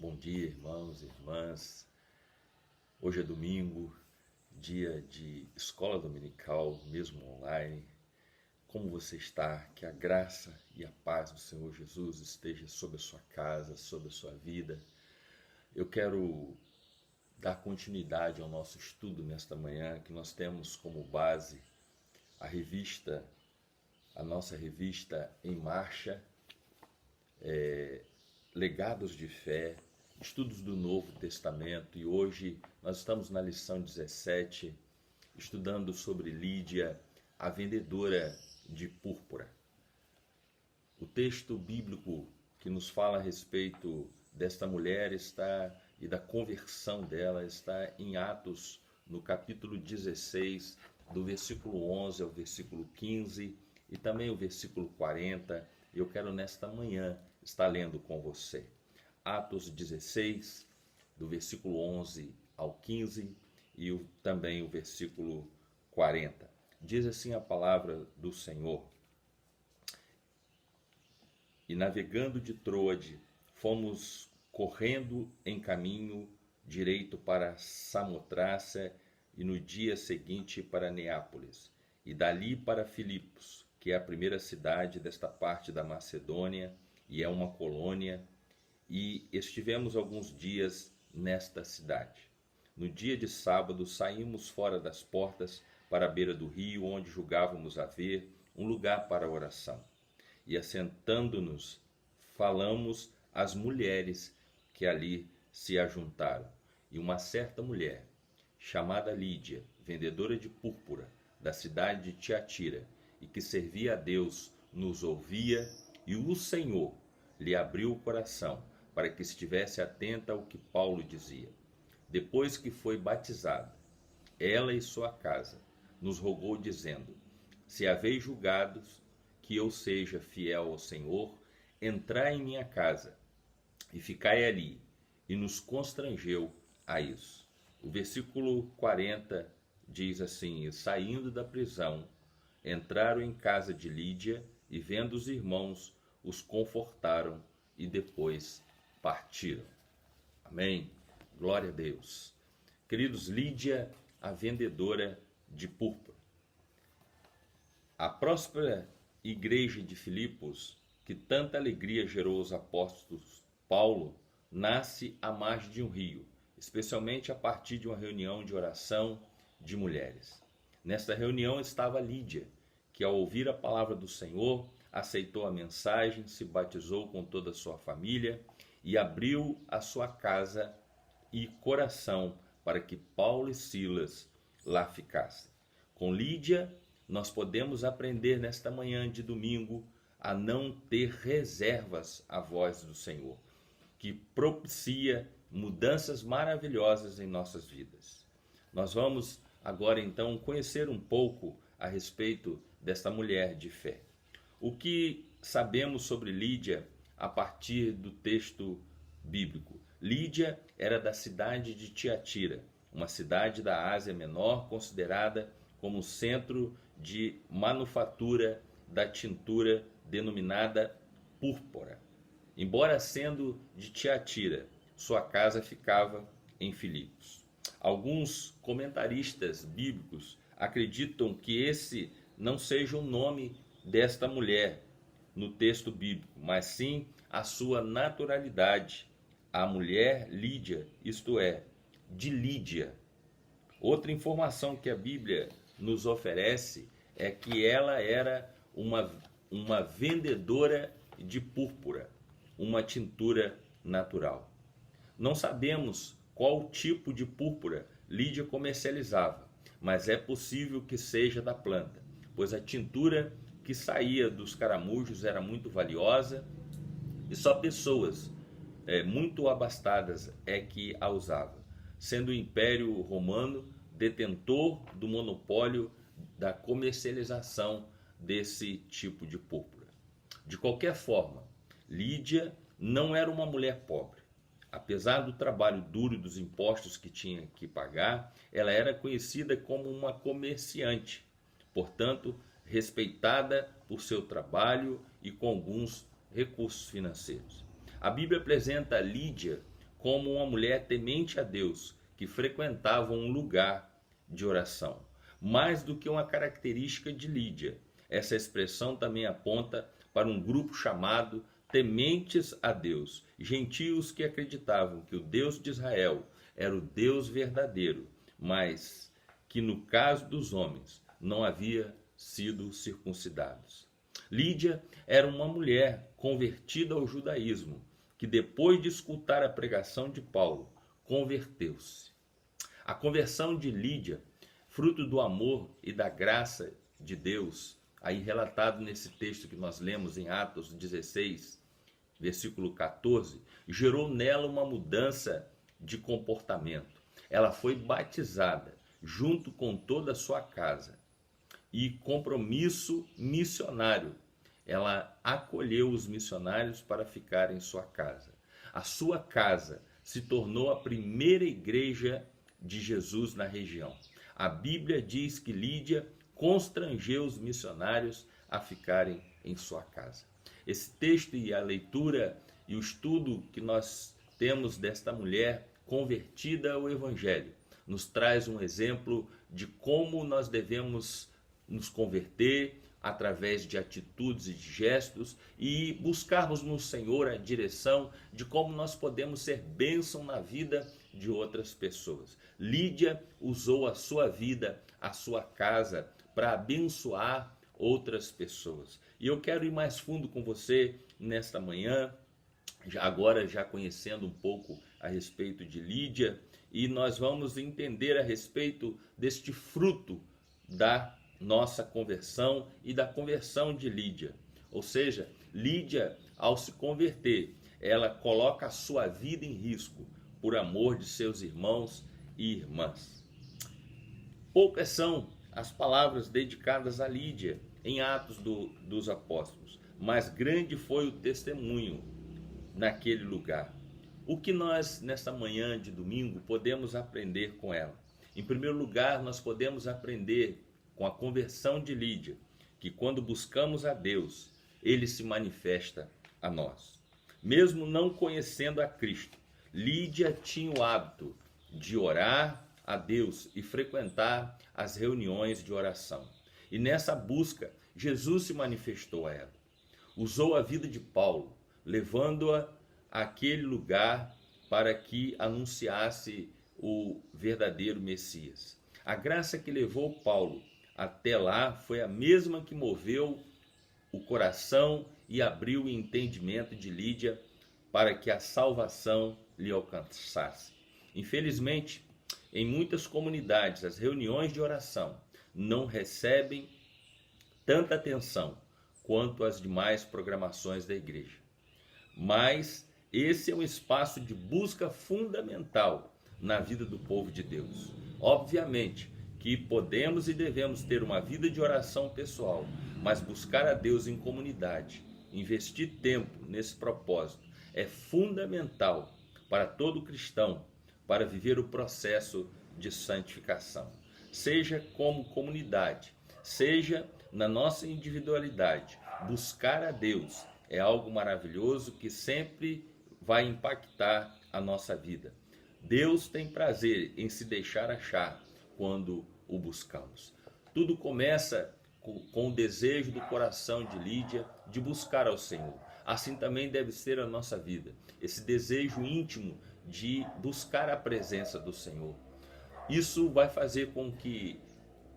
Bom dia, irmãos e irmãs. Hoje é domingo, dia de escola dominical, mesmo online. Como você está? Que a graça e a paz do Senhor Jesus esteja sobre a sua casa, sobre a sua vida. Eu quero dar continuidade ao nosso estudo nesta manhã, que nós temos como base a nossa revista Em Marcha, Legados de Fé, estudos do Novo Testamento, e hoje nós estamos na lição 17, estudando sobre Lídia, a vendedora de púrpura. O texto bíblico que nos fala a respeito desta mulher e da conversão dela está em Atos, no capítulo 16, do versículo 11 ao versículo 15 e também o versículo 40. Eu quero nesta manhã estar lendo com você. Atos 16, do versículo 11 ao 15 e também o versículo 40. Diz assim a palavra do Senhor: E navegando de Troade, fomos correndo em caminho direito para Samotrácia e no dia seguinte para Neápolis, e dali para Filipos, que é a primeira cidade desta parte da Macedônia e é uma colônia, e estivemos alguns dias nesta cidade. No dia de sábado saímos fora das portas para a beira do rio, onde julgávamos haver um lugar para a oração. E assentando-nos, falamos às mulheres que ali se ajuntaram. E uma certa mulher, chamada Lídia, vendedora de púrpura, da cidade de Tiatira, e que servia a Deus, nos ouvia, e o Senhor lhe abriu o coração para que estivesse atenta ao que Paulo dizia. Depois que foi batizada, ela e sua casa, nos rogou dizendo: Se haveis julgados que eu seja fiel ao Senhor, entrai em minha casa e ficai ali. E nos constrangeu a isso. O versículo 40 diz assim: E saindo da prisão, entraram em casa de Lídia, e vendo os irmãos, os confortaram e depois partiram. Amém? Glória a Deus. Queridos, Lídia, a vendedora de púrpura. A próspera igreja de Filipos, que tanta alegria gerou aos apóstolos Paulo, nasce à margem de um rio, especialmente a partir de uma reunião de oração de mulheres. Nesta reunião estava Lídia, que ao ouvir a palavra do Senhor, aceitou a mensagem, se batizou com toda a sua família e abriu a sua casa e coração para que Paulo e Silas lá ficassem. Com Lídia, nós podemos aprender nesta manhã de domingo a não ter reservas à voz do Senhor, que propicia mudanças maravilhosas em nossas vidas. Nós vamos agora então conhecer um pouco a respeito desta mulher de fé. O que sabemos sobre Lídia a partir do texto bíblico? Lídia era da cidade de Tiatira, uma cidade da Ásia Menor, considerada como centro de manufatura da tintura denominada púrpura. Embora sendo de Tiatira, sua casa ficava em Filipos. Alguns comentaristas bíblicos acreditam que esse não seja o nome desta mulher no texto bíblico, mas sim a sua naturalidade, a mulher Lídia, isto é, de Lídia. Outra informação que a Bíblia nos oferece é que ela era uma vendedora de púrpura, uma tintura natural. Não sabemos qual tipo de púrpura Lídia comercializava, mas é possível que seja da planta, pois a tintura que saía dos caramujos era muito valiosa e só pessoas muito abastadas é que a usavam, sendo o Império Romano detentor do monopólio da comercialização desse tipo de púrpura. De qualquer forma, Lídia não era uma mulher pobre. Apesar do trabalho duro e dos impostos que tinha que pagar, ela era conhecida como uma comerciante, portanto, respeitada por seu trabalho e com alguns recursos financeiros. A Bíblia apresenta Lídia como uma mulher temente a Deus, que frequentava um lugar de oração. Mais do que uma característica de Lídia, essa expressão também aponta para um grupo chamado tementes a Deus, gentios que acreditavam que o Deus de Israel era o Deus verdadeiro, mas que no caso dos homens não havia sido circuncidados. Lídia era uma mulher convertida ao judaísmo, que depois de escutar a pregação de Paulo, converteu-se. A conversão de Lídia, fruto do amor e da graça de Deus, aí relatado nesse texto que nós lemos em Atos 16, versículo 14, gerou nela uma mudança de comportamento. Ela foi batizada junto com toda a sua casa. E compromisso missionário. Ela acolheu os missionários para ficar em sua casa. A sua casa se tornou a primeira igreja de Jesus na região. A Bíblia diz que Lídia constrangeu os missionários a ficarem em sua casa. Esse texto e a leitura e o estudo que nós temos desta mulher convertida ao Evangelho nos traz um exemplo de como nós devemos nos converter através de atitudes e de gestos e buscarmos no Senhor a direção de como nós podemos ser bênção na vida de outras pessoas. Lídia usou a sua vida, a sua casa, para abençoar outras pessoas. E eu quero ir mais fundo com você nesta manhã, agora já conhecendo um pouco a respeito de Lídia, e nós vamos entender a respeito deste fruto da nossa conversão e da conversão de Lídia. Ou seja, Lídia, ao se converter, ela coloca a sua vida em risco por amor de seus irmãos e irmãs. Poucas são as palavras dedicadas a Lídia em Atos dos Apóstolos, mas grande foi o testemunho naquele lugar. O que nós, nesta manhã de domingo, podemos aprender com ela? Em primeiro lugar, nós podemos aprender com a conversão de Lídia, que quando buscamos a Deus, Ele se manifesta a nós. Mesmo não conhecendo a Cristo, Lídia tinha o hábito de orar a Deus e frequentar as reuniões de oração. E nessa busca, Jesus se manifestou a ela. Usou a vida de Paulo, levando-a àquele lugar para que anunciasse o verdadeiro Messias. A graça que levou Paulo até lá foi a mesma que moveu o coração e abriu o entendimento de Lídia para que a salvação lhe alcançasse. Infelizmente, em muitas comunidades, as reuniões de oração não recebem tanta atenção quanto as demais programações da igreja. Mas esse é um espaço de busca fundamental na vida do povo de Deus. Obviamente que podemos e devemos ter uma vida de oração pessoal, mas buscar a Deus em comunidade, investir tempo nesse propósito, é fundamental para todo cristão para viver o processo de santificação. Seja como comunidade, seja na nossa individualidade, buscar a Deus é algo maravilhoso que sempre vai impactar a nossa vida. Deus tem prazer em se deixar achar quando o buscamos. Tudo começa com o desejo do coração de Lídia de buscar ao Senhor. Assim também deve ser a nossa vida, esse desejo íntimo de buscar a presença do Senhor. Isso vai fazer com que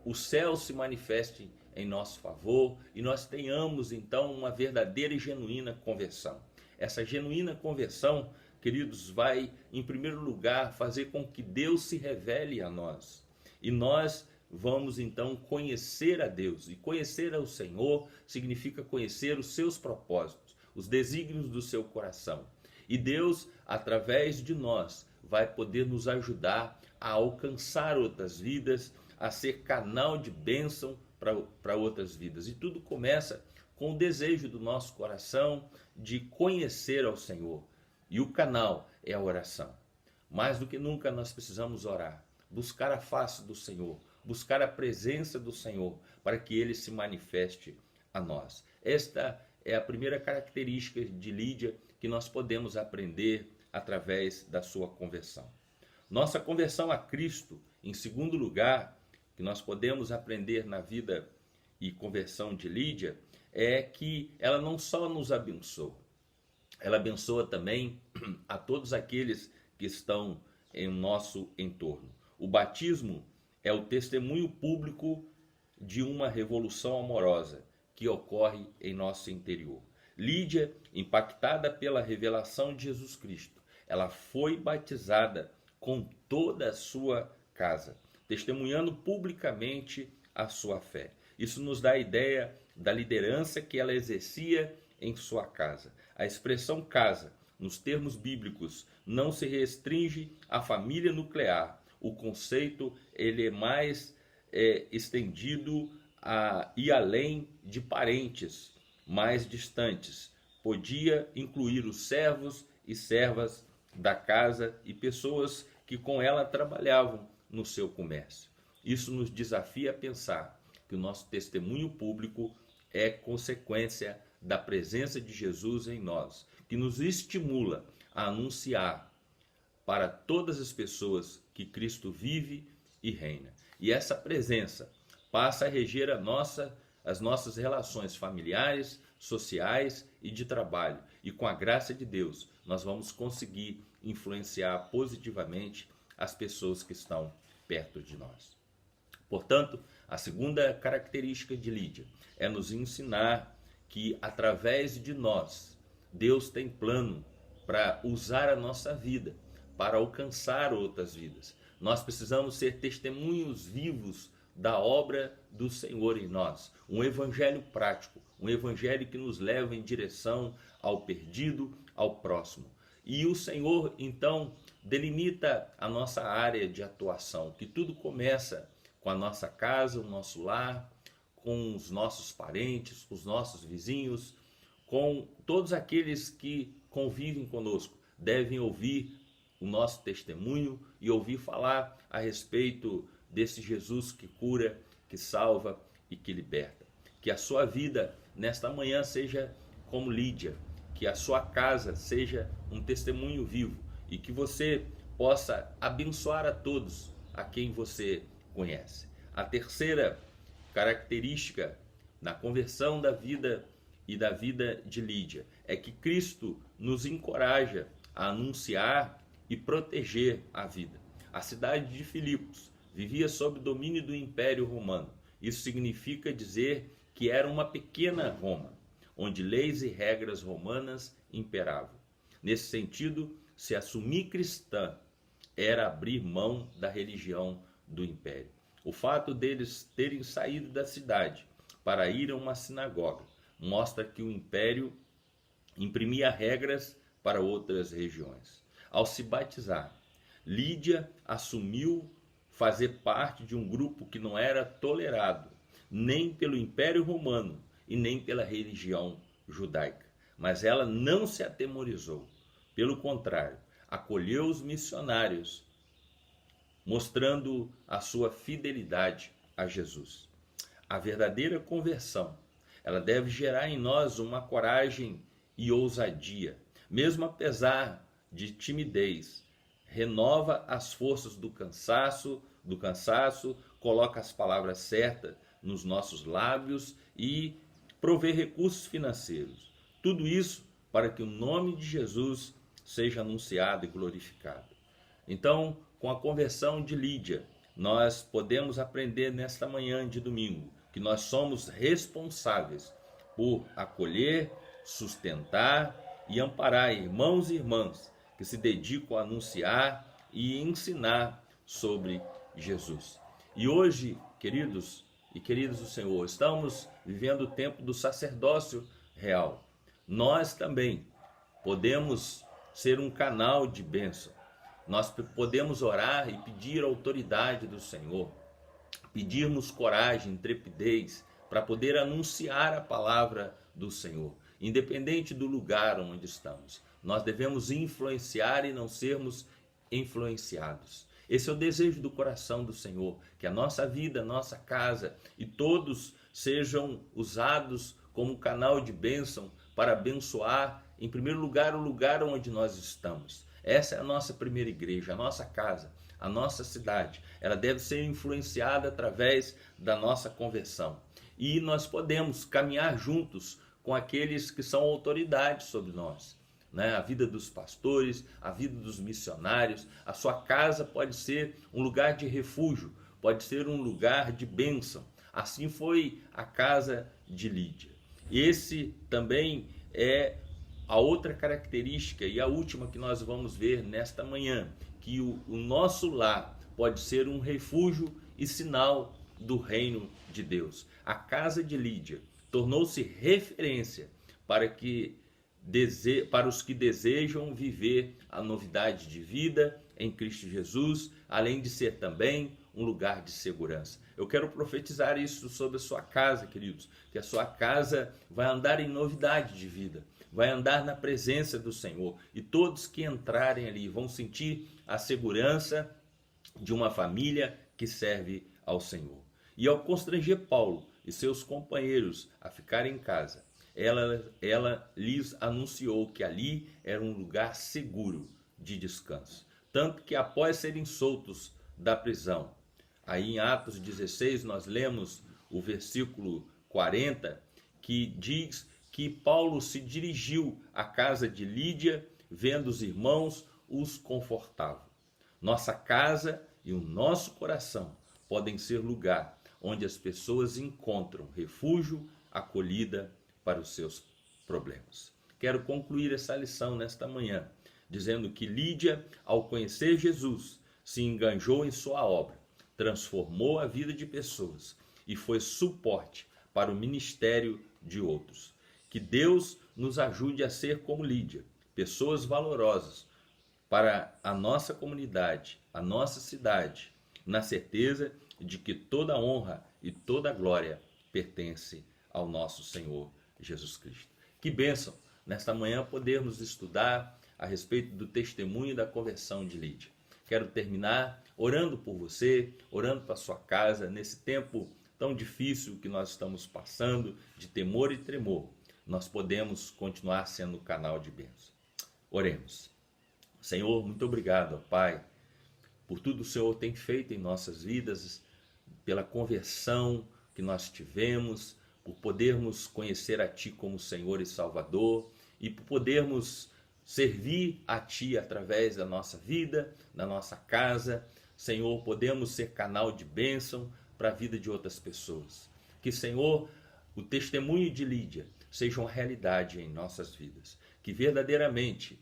o céu se manifeste em nosso favor e nós tenhamos então uma verdadeira e genuína conversão. Essa genuína conversão, queridos, vai em primeiro lugar fazer com que Deus se revele a nós. E nós vamos então conhecer a Deus. E conhecer ao Senhor significa conhecer os seus propósitos, os desígnios do seu coração. E Deus, através de nós, vai poder nos ajudar a alcançar outras vidas, a ser canal de bênção para outras vidas. E tudo começa com o desejo do nosso coração de conhecer ao Senhor. E o canal é a oração. Mais do que nunca nós precisamos orar, buscar a face do Senhor, buscar a presença do Senhor, para que Ele se manifeste a nós. Esta é a primeira característica de Lídia que nós podemos aprender através da sua conversão. Nossa conversão a Cristo, em segundo lugar, que nós podemos aprender na vida e conversão de Lídia, é que ela não só nos abençoa, ela abençoa também a todos aqueles que estão em nosso entorno. O batismo é o testemunho público de uma revolução amorosa que ocorre em nosso interior. Lídia, impactada pela revelação de Jesus Cristo, ela foi batizada com toda a sua casa, testemunhando publicamente a sua fé. Isso nos dá a ideia da liderança que ela exercia em sua casa. A expressão casa, nos termos bíblicos, não se restringe à família nuclear. O conceito ele é mais estendido e além de parentes mais distantes. Podia incluir os servos e servas da casa e pessoas que com ela trabalhavam no seu comércio. Isso nos desafia a pensar que o nosso testemunho público é consequência da presença de Jesus em nós, que nos estimula a anunciar para todas as pessoas que Cristo vive e reina. E essa presença passa a reger as nossas relações familiares, sociais e de trabalho. E com a graça de Deus, nós vamos conseguir influenciar positivamente as pessoas que estão perto de nós. Portanto, a segunda característica de Lídia é nos ensinar que através de nós, Deus tem plano para usar a nossa vida, para alcançar outras vidas. Nós precisamos ser testemunhos vivos da obra do Senhor em nós. Um evangelho prático, um evangelho que nos leva em direção ao perdido, ao próximo. E o Senhor, então, delimita a nossa área de atuação, que tudo começa com a nossa casa, o nosso lar, com os nossos parentes, os nossos vizinhos, com todos aqueles que convivem conosco, devem ouvir o nosso testemunho e ouvir falar a respeito desse Jesus que cura, que salva e que liberta. Que a sua vida nesta manhã seja como Lídia, que a sua casa seja um testemunho vivo e que você possa abençoar a todos a quem você conhece. A terceira característica na conversão da vida e da vida de Lídia é que Cristo nos encoraja a anunciar e proteger a vida. A cidade de Filipos vivia sob domínio do Império Romano. Isso significa dizer que era uma pequena Roma, onde leis e regras romanas imperavam. Nesse sentido, se assumir cristã era abrir mão da religião do Império. O fato deles terem saído da cidade para ir a uma sinagoga mostra que o Império imprimia regras para outras regiões. Ao se batizar, Lídia assumiu fazer parte de um grupo que não era tolerado nem pelo Império Romano e nem pela religião judaica. Mas ela não se atemorizou. Pelo contrário, acolheu os missionários, mostrando a sua fidelidade a Jesus. A verdadeira conversão, ela deve gerar em nós uma coragem e ousadia, mesmo apesar de timidez. Renova as forças do cansaço, coloca as palavras certas nos nossos lábios e provê recursos financeiros. Tudo isso para que o nome de Jesus seja anunciado e glorificado. Então, com a conversão de Lídia, nós podemos aprender nesta manhã de domingo que nós somos responsáveis por acolher, sustentar e amparar irmãos e irmãs que se dedicam a anunciar e ensinar sobre Jesus. E hoje, queridos e queridas do Senhor, estamos vivendo o tempo do sacerdócio real. Nós também podemos ser um canal de bênção. Nós podemos orar e pedir a autoridade do Senhor, pedirmos coragem, intrepidez, para poder anunciar a palavra do Senhor, independente do lugar onde estamos. Nós devemos influenciar e não sermos influenciados. Esse é o desejo do coração do Senhor, que a nossa vida, a nossa casa e todos sejam usados como canal de bênção para abençoar, em primeiro lugar, o lugar onde nós estamos. Essa é a nossa primeira igreja, a nossa casa, a nossa cidade. Ela deve ser influenciada através da nossa conversão. E nós podemos caminhar juntos com aqueles que são autoridades sobre nós. A vida dos pastores, a vida dos missionários. A sua casa pode ser um lugar de refúgio, pode ser um lugar de bênção. Assim foi a casa de Lídia. Esse também é a outra característica e a última que nós vamos ver nesta manhã, que o nosso lar pode ser um refúgio e sinal do reino de Deus. A casa de Lídia tornou-se referência para os que desejam viver a novidade de vida em Cristo Jesus, além de ser também um lugar de segurança. Eu quero profetizar isso sobre a sua casa, queridos, que a sua casa vai andar em novidade de vida, vai andar na presença do Senhor, e todos que entrarem ali vão sentir a segurança de uma família que serve ao Senhor. E ao constranger Paulo e seus companheiros a ficarem em casa, ela lhes anunciou que ali era um lugar seguro de descanso. Tanto que após serem soltos da prisão, aí em Atos 16 nós lemos o versículo 40, que diz que Paulo se dirigiu à casa de Lídia, vendo os irmãos, os confortava. Nossa casa e o nosso coração podem ser lugar onde as pessoas encontram refúgio, acolhida para os seus problemas. Quero concluir essa lição nesta manhã, dizendo que Lídia, ao conhecer Jesus, se enganjou em sua obra, transformou a vida de pessoas e foi suporte para o ministério de outros. Que Deus nos ajude a ser como Lídia, pessoas valorosas para a nossa comunidade, a nossa cidade, na certeza de que toda honra e toda glória pertence ao nosso Senhor Jesus Cristo. Que bênção nesta manhã podermos estudar a respeito do testemunho da conversão de Lídia. Quero terminar orando por você, orando para a sua casa, nesse tempo tão difícil que nós estamos passando, de temor e tremor. Nós podemos continuar sendo canal de bênção. Oremos. Senhor, muito obrigado, Pai, por tudo o Senhor tem feito em nossas vidas, pela conversão que nós tivemos, por podermos conhecer a Ti como Senhor e Salvador e por podermos servir a Ti através da nossa vida, da nossa casa. Senhor, podemos ser canal de bênção para a vida de outras pessoas. Que, Senhor, o testemunho de Lídia seja uma realidade em nossas vidas. Que verdadeiramente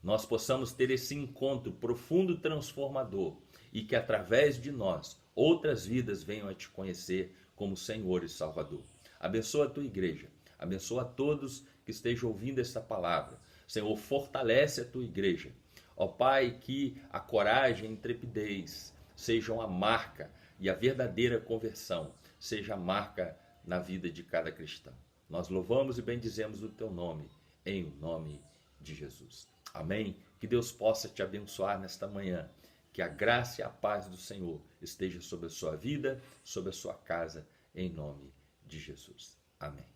nós possamos ter esse encontro profundo e transformador e que através de nós outras vidas venham a Te conhecer como Senhor e Salvador. Abençoa a Tua igreja, abençoa a todos que estejam ouvindo esta palavra. Senhor, fortalece a Tua igreja. Ó Pai, que a coragem e a intrepidez sejam a marca e a verdadeira conversão seja a marca na vida de cada cristão. Nós louvamos e bendizemos o Teu nome, em nome de Jesus. Amém? Que Deus possa te abençoar nesta manhã. Que a graça e a paz do Senhor esteja sobre a sua vida, sobre a sua casa, em nome de Jesus. Amém.